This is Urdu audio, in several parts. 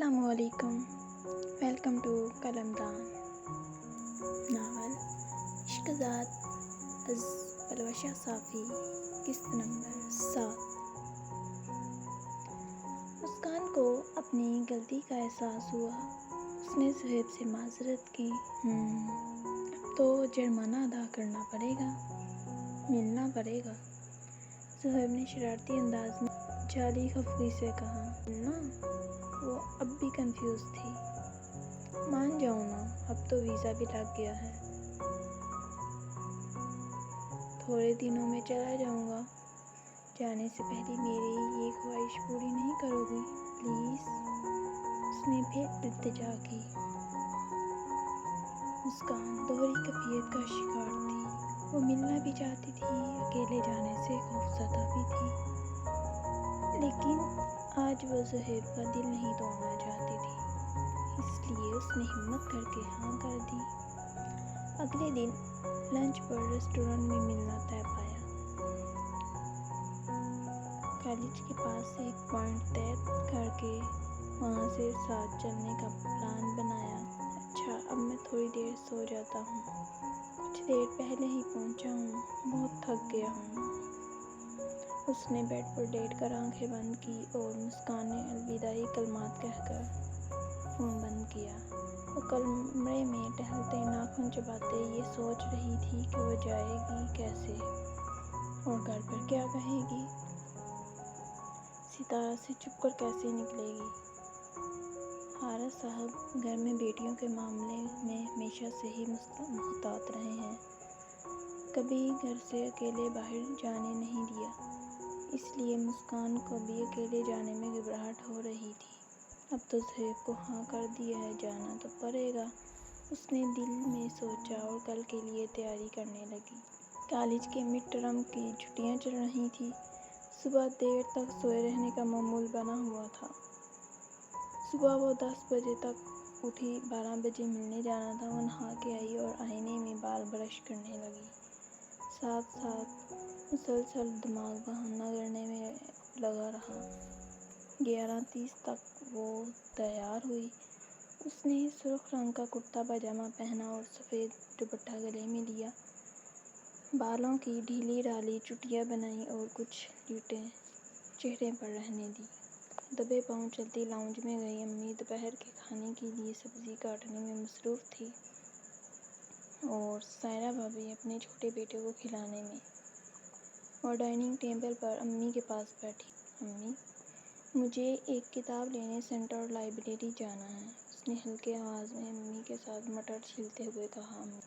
السلام علیکم، ویلکم ٹو قلمدان ناول عشق ذات از پلوشہ صافی، قسط نمبر 7۔ مسکان کو اپنی غلطی کا احساس ہوا۔ اس نے صہیب سے معذرت کی۔ اب تو جرمانہ ادا کرنا پڑے گا، ملنا پڑے گا۔ صہیب نے شرارتی انداز میں جعلی خفگی سے کہا۔ ملنا؟ وہ اب بھی کنفیوز تھی۔ مان جاؤ نا، اب تو ویزا بھی لگ گیا ہے۔ تھوڑے دنوں میں چلا جاؤں گا۔ جانے سے پہلے میری یہ خواہش پوری نہیں کرو گی پلیز؟ اس نے پھر التجا کی۔ مسکان دوہری کیفیت کا شکار تھی۔ وہ ملنا بھی چاہتی تھی، اکیلے جانے سے خوفزدہ بھی تھی، لیکن آج وہ صہیب کا دل نہیں توڑنا چاہتی تھی، اس لیے اس نے ہمت کر کے ہاں کر دی۔ اگلے دن لنچ پر ریسٹورینٹ میں ملنا طے پایا۔ کالج کے پاس ایک پوائنٹ طے کر کے وہاں سے ساتھ چلنے کا پلان بنایا۔ اچھا، اب میں تھوڑی دیر سو جاتا ہوں، کچھ دیر پہلے ہی پہنچا ہوں، بہت تھک گیا ہوں۔ اس نے بیڈ پر لیٹ کر آنکھیں بند کی اور مسکان نے الوداعی کلمات کہہ کر فون بند کیا۔ وہ کمرے میں ٹہلتے، ناخن چباتے یہ سوچ رہی تھی کہ وہ جائے گی کیسے اور گھر پر کیا کہے گی، ستارہ سے چھپ کر کیسے نکلے گی۔ حارث صاحب گھر میں بیٹیوں کے معاملے میں ہمیشہ سے ہی محتاط رہے ہیں، کبھی گھر سے اکیلے باہر جانے نہیں دیا، اس لیے مسکان کو بھی اکیلے جانے میں گھبراہٹ ہو رہی تھی۔ اب تو صہیب کو ہاں کر دیا ہے، جانا تو پڑے گا، اس نے دل میں سوچا اور کل کے لیے تیاری کرنے لگی۔ کالج کے مڈ ٹرم کی چھٹیاں چل رہی تھیں۔ صبح دیر تک سوئے رہنے کا معمول بنا ہوا تھا۔ صبح وہ 10 بجے تک اٹھی، 12 بجے ملنے جانا تھا۔ وہ نہا کے آئی اور آئینے میں بال برش کرنے لگی، ساتھ ساتھ مسلسل دماغ بہانہ کرنے میں لگا رہا۔ 11:30 تک وہ تیار ہوئی۔ اس نے سرخ رنگ کا کرتا پاجامہ پہنا اور سفید دوپٹہ گلے میں لیا، بالوں کی ڈھیلی ڈھالی چوٹیاں بنائیں اور کچھ لیٹیں چہرے پر رہنے دی۔ دبے پاؤں چلتی لاؤنج میں گئی۔ امی دوپہر کے کھانے کے لیے سبزی کاٹنے میں مصروف تھیں اور سائرہ بھابھی اپنے چھوٹے بیٹے کو کھلانے میں۔ وہ ڈائننگ ٹیبل پر امی کے پاس بیٹھی۔ امی، مجھے ایک کتاب لینے سینٹرل لائبریری جانا ہے، اس نے ہلکے آواز میں امی کے ساتھ مٹر چھیلتے ہوئے کہا۔ امی،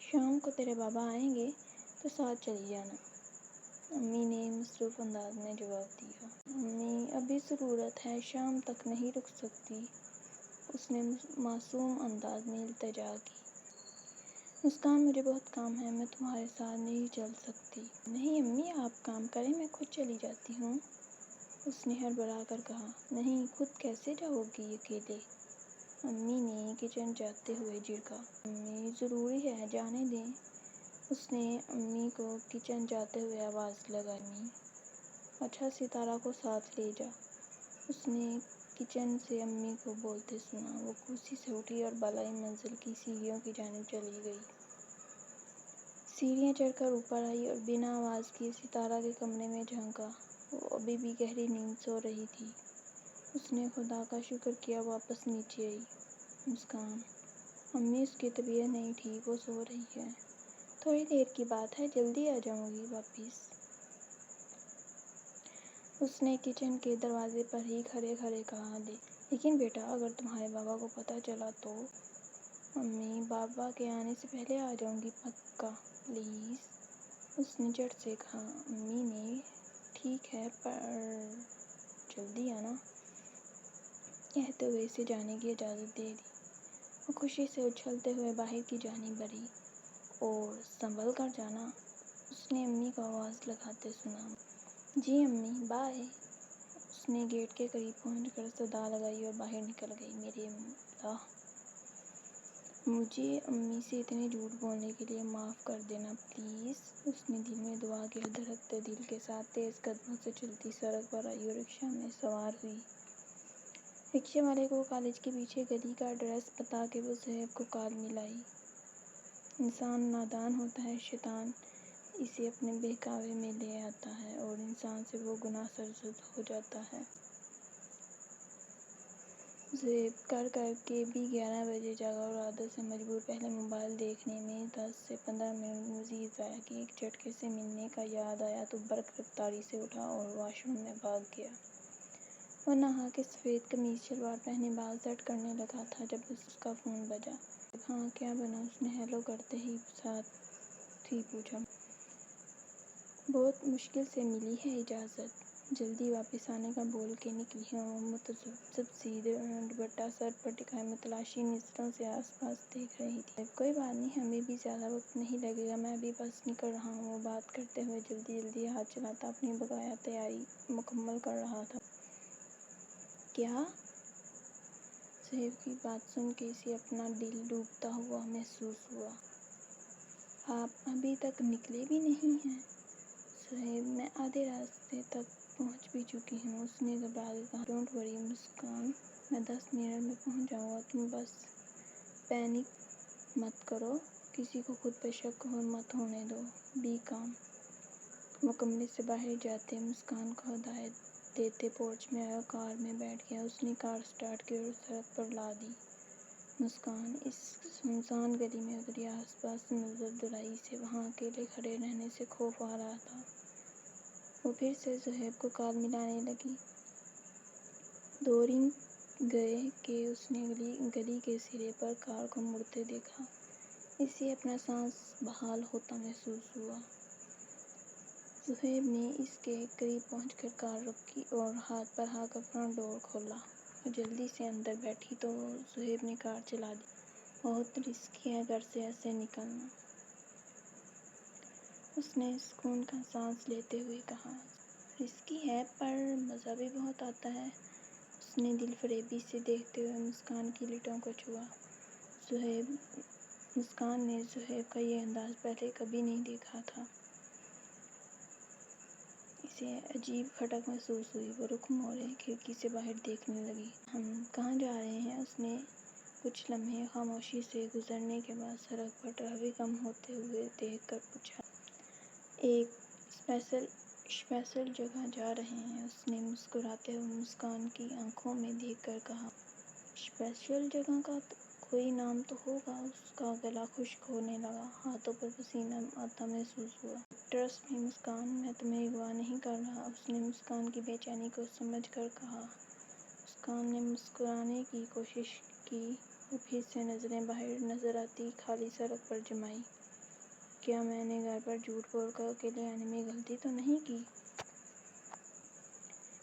شام کو تیرے بابا آئیں گے تو ساتھ چلی جانا، امی نے مصروف انداز میں جواب دیا۔ امی، ابھی ضرورت ہے، شام تک نہیں رک سکتی، اس نے معصوم انداز میں التجا کی۔ مسکان، مجھے بہت کام ہے، میں تمہارے ساتھ نہیں چل سکتی۔ نہیں امی، آپ کام کریں، میں خود چلی جاتی ہوں، اس نے ہڑبڑا کر کہا۔ نہیں، خود کیسے جاؤ گی اکیلے؟ امی نے کچن جاتے ہوئے جھڑکا۔ امی، ضروری ہے، جانے دیں، اس نے امی کو کچن جاتے ہوئے آواز لگائی۔ امی، اچھا ستارہ کو ساتھ لے جا، اس نے کچن سے امی کو بولتے سنا۔ وہ کرسی سے اٹھی اور بالائی منزل کی سیڑھیوں کی جانب چلی گئی۔ سیڑھیاں چڑھ کر اوپر آئی اور بنا آواز کیے ستارہ کے کمرے میں جھانکا۔ وہ ابھی بھی گہری نیند سو رہی تھی۔ اس نے خدا کا شکر کیا، واپس نیچے آئی۔ مسکان، امی، اس کی طبیعت نہیں ٹھیک، وہ سو رہی ہے، تھوڑی دیر کی بات ہے، جلدی آ جاؤں گی واپس، اس نے کچن کے دروازے پر ہی کھڑے کھڑے کہا۔ لیکن بیٹا، اگر تمہارے بابا کو پتہ چلا تو؟ امی، بابا کے آنے سے پہلے آ جاؤں گی، پکا پلیز، اس نے جھٹ سے کہا۔ امی نے ٹھیک ہے پر جلدی آنا، کہتے ہوئے اسے جانے کی اجازت دے دی۔ وہ خوشی سے اچھلتے ہوئے باہر کی جانب بڑھی۔ اور سنبھل کر جانا، اس نے امی کو آواز لگاتے سنا۔ جی امی، بائے، اس نے گیٹ کے قریب پہنچ کر صدا لگائی اور باہر نکل گئی۔ میری اللہ، مجھے امی سے اتنے جھوٹ بولنے کے لیے معاف کر دینا پلیز، اس نے دل میں دعا کی اور دھڑکتے دل کے ساتھ تیز قدموں سے چلتی سڑک پر آئی اور رکشہ میں سوار ہوئی۔ رکشے والے کو کالج کے پیچھے گلی کا ایڈریس بتا کے وہ صہیب کو کار میں لائی۔ انسان نادان ہوتا ہے، شیطان اسے اپنے بہکاوے میں لے آتا ہے اور انسان سے وہ گناہ سرزد ہو جاتا ہے۔ صہیب کر کے بھی 11 بجے جاگا اور عادت سے مجبور پہلے موبائل دیکھنے میں 10 سے 15 منٹ مزید ضائع کیے۔ ایک جھٹکے سے ملنے کا یاد آیا تو برق رفتاری سے اٹھا اور واش روم میں بھاگ گیا۔ وہ نہا کے سفید قمیض شلوار پہنے بال سیٹ کرنے لگا تھا جب اس کا فون بجا۔ ہاں کیا بنا؟ اس نے ہیلو کرتے ہی ساتھ ہی پوچھا۔ بہت مشکل سے ملی ہے اجازت، جلدی واپس آنے کا بول کے نکلی ہوں۔ وہ متذبذب سی دوپٹہ سر پر ٹکائے متلاشی نظروں سے آس پاس دیکھ رہی تھی۔ کوئی بات نہیں، ہمیں بھی زیادہ وقت نہیں لگے گا، میں بھی بس نکل رہا ہوں۔ وہ بات کرتے ہوئے جلدی ہاتھ چلاتا اپنی بقایا تیاری مکمل کر رہا تھا۔ کیا؟ صہیب کی بات سن کے اسے اپنا دل ڈوبتا ہوا محسوس ہوا۔ آپ ابھی تک نکلے بھی نہیں ہیں؟ صہیب: میں آدھے راستے تک پہنچ بھی چکی ہوں، اس نے گھبرا کے کہا۔ ڈونٹ وری مسکان، میں 10 منٹ میں پہنچ جاؤں گا، تم بس پینک مت کرو، کسی کو خود پہ شک مت ہونے دو، بی کام۔ وہ کمرے سے باہر جاتے مسکان کو ہدایت دیتے پورچ میں آیا اور کار میں بیٹھ گیا۔ اس نے کار سٹارٹ کی اور سڑک پر لا دی۔ مسکان اس سنسان گلی میں اتری، آس پاس نظر دوڑائی۔ اسے وہاں اکیلے کھڑے رہنے سے خوف آ رہا تھا۔ وہ پھر سے صہیب کو کار ملانے لگی۔ 2 رنگ گئے کہ اس نے گلی کے سرے پر کار کو مڑتے دیکھا۔ اسے اپنا سانس بحال ہوتا محسوس ہوا۔ صہیب نے اس کے قریب پہنچ کر کار روکی اور ہاتھ بڑھا کر فرنٹ ڈور کھولا۔ وہ جلدی سے اندر بیٹھی تو صہیب نے کار چلا دی۔ بہت رسکی ہے گھر سے ایسے نکلنا، اس نے سکون کا سانس لیتے ہوئے کہا۔ رسکی ہے پر مزہ بھی بہت آتا ہے، اس نے دل فریبی سے دیکھتے ہوئے مسکان کی لٹوں کو چھوا۔ مسکان نے صہیب کا یہ انداز پہلے کبھی نہیں دیکھا تھا۔ اسے عجیب کھٹک محسوس ہوئی۔ وہ رخ موڑے کھڑکی سے باہر دیکھنے لگی۔ ہم کہاں جا رہے ہیں؟ اس نے کچھ لمحے خاموشی سے گزرنے کے بعد سڑک پر ٹریفک کم ہوتے ہوئے دیکھ کر پوچھا۔ ایک اسپیشل جگہ جا رہے ہیں، اس نے مسکراتے ہوئے مسکان کی آنکھوں میں دیکھ کر کہا۔ اسپیشل جگہ کا کوئی نام تو ہوگا؟ اس کا گلا خشک ہونے لگا، ہاتھوں پر پسینہ آتا محسوس ہوا۔ ٹرسٹ می مسکان، میں تمہیں اغوا نہیں کر رہا، اس نے مسکان کی بے چینی کو سمجھ کر کہا۔ مسکان نے مسکرانے کی کوشش کی اور پھر سے نظریں باہر نظر آتی خالی سڑک پر جمائیں۔ کیا میں نے گھر پر جھوٹ بول کر اکیلے آنے میں غلطی تو نہیں کی؟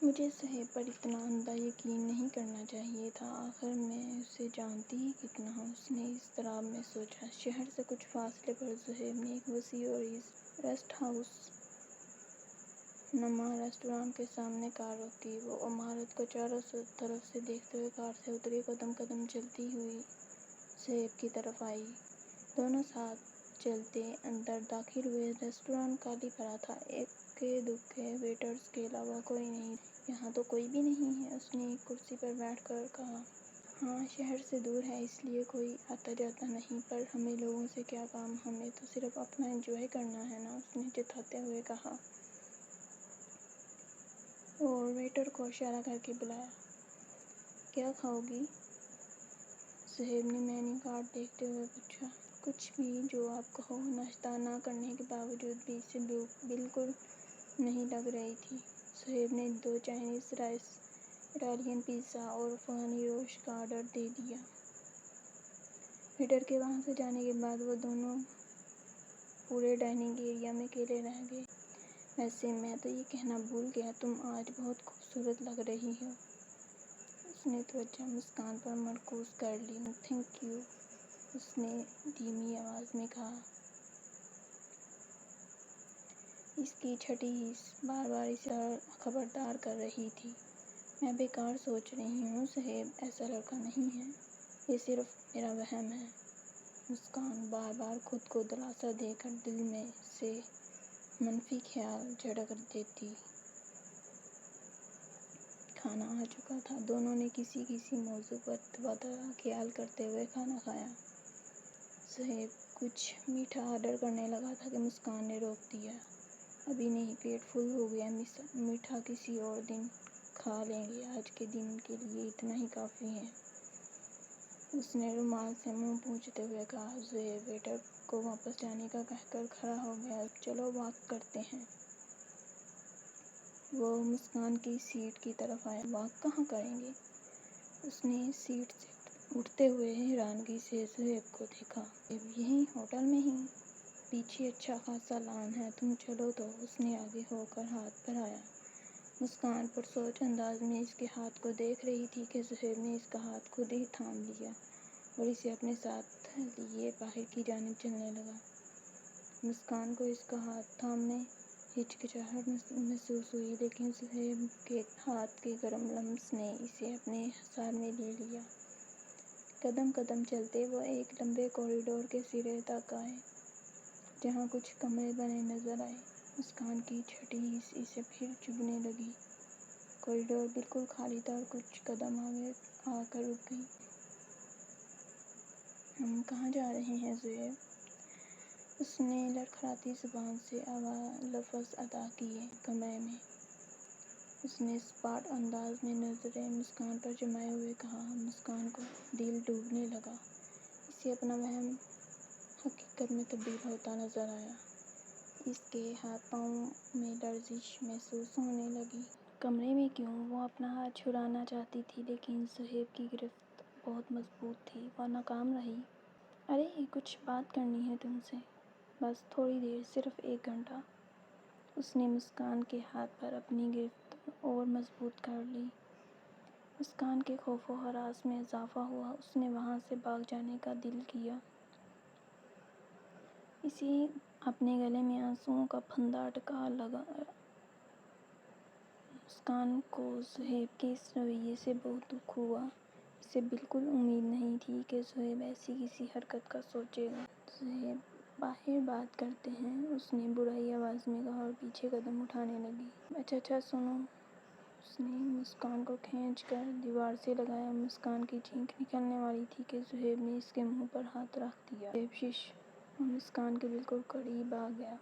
مجھے صہیب پر اتنا اندھا یقین نہیں کرنا چاہیے تھا، آخر میں اسے جانتی ہی کتنا ہوں، اس نے اضطراب میں سوچا۔ شہر سے کچھ فاصلے پر صہیب نے ایک وسیع اور ریسٹ ہاؤس نما ریستوران کے سامنے کار روکی۔ وہ عمارت کو چاروں طرف سے دیکھتے ہوئے کار سے اتری، قدم قدم چلتی ہوئی صہیب کی طرف آئی۔ دونوں ساتھ چلتے اندر داخل ہوئے۔ ریستوران خالی پڑا تھا، اکے دکے ویٹرز کے علاوہ کوئی نہیں تھا۔ یہاں تو کوئی بھی نہیں ہے، اس نے ایک کرسی پر بیٹھ کر کہا۔ ہاں شہر سے دور ہے اس لیے کوئی آتا جاتا نہیں، پر ہمیں لوگوں سے کیا کام، ہمیں تو صرف اپنا انجوائے کرنا ہے نا، اس نے جتاتے ہوئے کہا اور ویٹر کو اشارہ کر کے بلایا۔ کیا کھاؤ گی؟ صہیب نے مینو کارڈ دیکھتے ہوئے پوچھا۔ کچھ بھی جو آپ کہو۔ ناشتہ نہ کرنے کے باوجود بھی اسے بھوک بالکل نہیں لگ رہی تھی۔ صہیب نے 2 چائنیز رائس، اٹالین پیزا اور افغانی گوشت کا آرڈر دے دیا۔ ویٹر کے وہاں سے جانے کے بعد وہ دونوں پورے ڈائننگ ایریا میں اکیلے رہ گئے۔ ویسے میں تو یہ کہنا بھول گیا، تم آج بہت خوبصورت لگ رہی ہو، اس نے توجہ مسکان پر مرکوز کر لی۔ تھینک یو، اس نے دھیمی آواز میں کہا۔ اس کی چھٹی ہنس بار بار اسے خبردار کر رہی تھی۔ میں بیکار سوچ رہی ہوں صہیب ایسا لڑکا نہیں ہے، یہ صرف میرا وہم ہے۔ مسکان بار بار خود کو دلاسا دے کر دل میں سے منفی خیال جھاڑ دیتی۔ کھانا آ چکا تھا۔ دونوں نے کسی موضوع پر تبادلہ خیال کرتے ہوئے کھانا کھایا۔ صہیب کچھ میٹھا آرڈر کرنے لگا تھا کہ مسکان نے روک دیا۔ ابھی نہیں، پیٹ فل ہو گیا، میٹھا کسی اور دن کھا لیں گے، آج کے دن کے لیے اتنا ہی کافی ہے، اس نے رومال سے منہ پوچھتے ہوئے کہا۔ صہیب ویٹر کو واپس جانے کا کہہ کر کھڑا ہو گیا۔ چلو واک کرتے ہیں۔ وہ مسکان کی سیٹ کی طرف آیا۔ واک کہاں کریں گے؟ اس نے سیٹ سے اٹھتے ہوئے حیرانگی سے صہیب کو دیکھا۔ یہیں ہوٹل میں ہی، پیچھے اچھا خاصا لان ہے، تم چلو تو۔ اس نے آگے ہو کر ہاتھ بڑھایا۔ مسکان پرسوچ انداز میں اس کے ہاتھ کو دیکھ رہی تھی کہ صہیب نے اس کا ہاتھ خود ہی تھام لیا اور اسے اپنے ساتھ لیے باہر کی جانب چلنے لگا۔ مسکان کو اس کا ہاتھ تھامنے ہچکچاہٹ محسوس ہوئی، لیکن صہیب کے ہاتھ کے گرم لمس نے اسے اپنے حصار میں لے لیا۔ قدم قدم چلتے وہ ایک لمبے کوریڈور کے سرے تک آئے، جہاں کچھ کمرے بنے نظر آئے۔ مسکان کی چھٹی حس اسے پھر چبھنے لگی۔ کوریڈور بالکل خالی تھا اور کچھ قدم آگے آ کر رک گئی۔ ہم کہاں جا رہے ہیں صہیب؟ اس نے لڑکھڑاتی زبان سے لفظ ادا کیے۔ کمرے میں، اس نے سپاٹ انداز میں نظریں مسکان پر جمائے ہوئے کہا۔ مسکان کو دل ڈوبنے لگا، اسے اپنا وہم حقیقت میں تبدیل ہوتا نظر آیا۔ اس کے ہاتھ پاؤں میں لرزش محسوس ہونے لگی۔ کمرے میں کیوں؟ وہ اپنا ہاتھ چھڑانا چاہتی تھی، لیکن صہیب کی گرفت بہت مضبوط تھی، وہ ناکام رہی۔ ارے کچھ بات کرنی ہے تم سے، بس تھوڑی دیر، صرف 1 گھنٹہ۔ اس نے مسکان کے ہاتھ پر اپنی گرفت اور مضبوط کر لی۔ مسکان کے خوف و ہراس میں اضافہ ہوا، اس نے وہاں سے بھاگ جانے کا دل کیا۔ اسے اپنے گلے میں آنسوؤں کا پھندا اٹکا لگا۔ مسکان کو صہیب کے اس رویے سے بہت دکھ ہوا۔ اسے بالکل امید نہیں تھی کہ صہیب ایسی کسی حرکت کا سوچے گا۔ صہیب باہر بات کرتے ہیں، اس نے بھرائی آواز میں کہا اور پیچھے قدم اٹھانے لگی۔ اچھا سنو۔ اس نے مسکان کو کھینچ کر دیوار سے لگایا۔ مسکان کی چینخ نکلنے والی تھی کہ صہیب نے اس کے منہ پر ہاتھ رکھ دیا۔ صہیب شش! وہ مسکان کے بالکل قریب آ گیا۔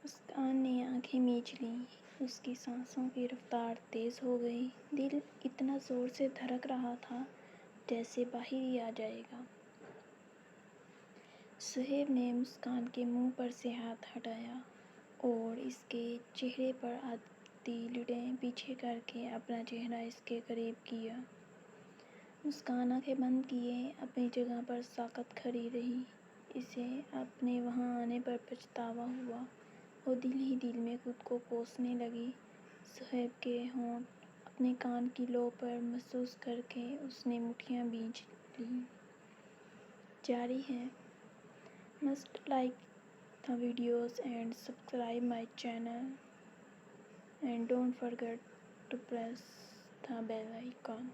مسکان نے آنکھیں میچ لیں، اس کی سانسوں کی رفتار تیز ہو گئی، دل اتنا زور سے دھڑک رہا تھا جیسے باہر ہی آ جائے گا۔ صہیب نے مسکان کے منہ پر سے ہاتھ ہٹایا اور اس کے چہرے پر آتی لٹیں پیچھے کر کے اپنا چہرہ اس کے قریب کیا۔ مسکان آنکھیں بند کیے اپنی جگہ پر ساکت کھڑی رہی۔ اسے اپنے وہاں آنے پر پچھتاوا ہوا۔ وہ دل ہی دل میں خود کو کوسنے لگی۔ صہیب کے ہونٹ اپنے کان کی لو پر محسوس کر کے اس نے مٹھیاں بھینچ لیں۔ جاری ہے۔ Must like the videos and subscribe my channel and don't forget to press the bell icon.